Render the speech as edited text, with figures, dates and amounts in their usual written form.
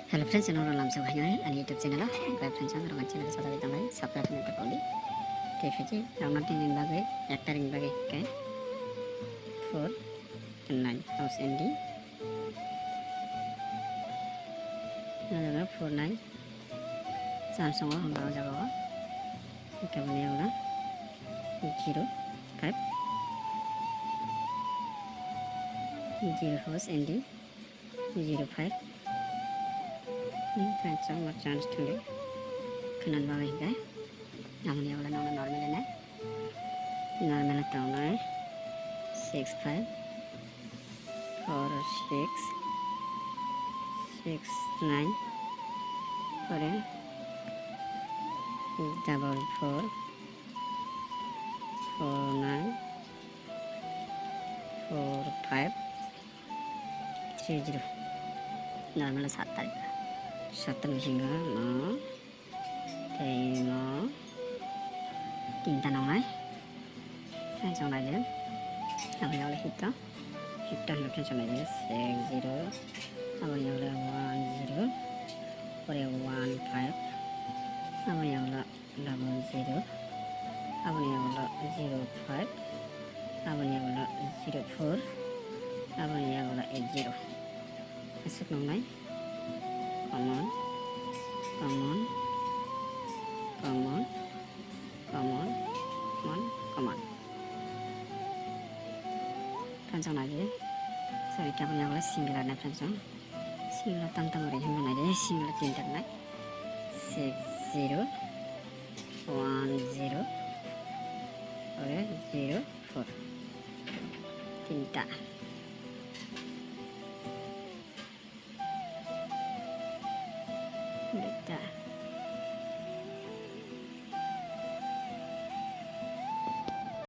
Hello friends, channel orang langsung hanya ani YouTube channel lah. Baik friends, orang channel satu kita mai subscribe nanti kali. Tiap orang nanti ingin bagi, actor ingin bagi, okay? 4 and 9 house ending. Nah, 4 9 Samsung orang bawa jaga. Okay, boleh orang 0 5 0 house ending 0 5. Friends, more chance to live. Kanan bawah ini, namun yang lain normal ini, normal itu orang 6 5 4 6 9 4 double 4 4 9 4 5 3 0 normal 7 tarik. 7 misinga no no tinta nongai sang lagi apa yang oleh kita lebih sang lagi 6 0 apa yang oleh 1 0 oleh 1 5 apa yang oleh 0 apa yang oleh 0 5 apa yang oleh 0 4 apa yang oleh 8 0 masuk nongai common Panjang lagi. Sorry, kita punya kelas singular na panjang. Singular tantang orang yang mana deh singular tinta na 6 0 1 0 oleh 0 4 tinta.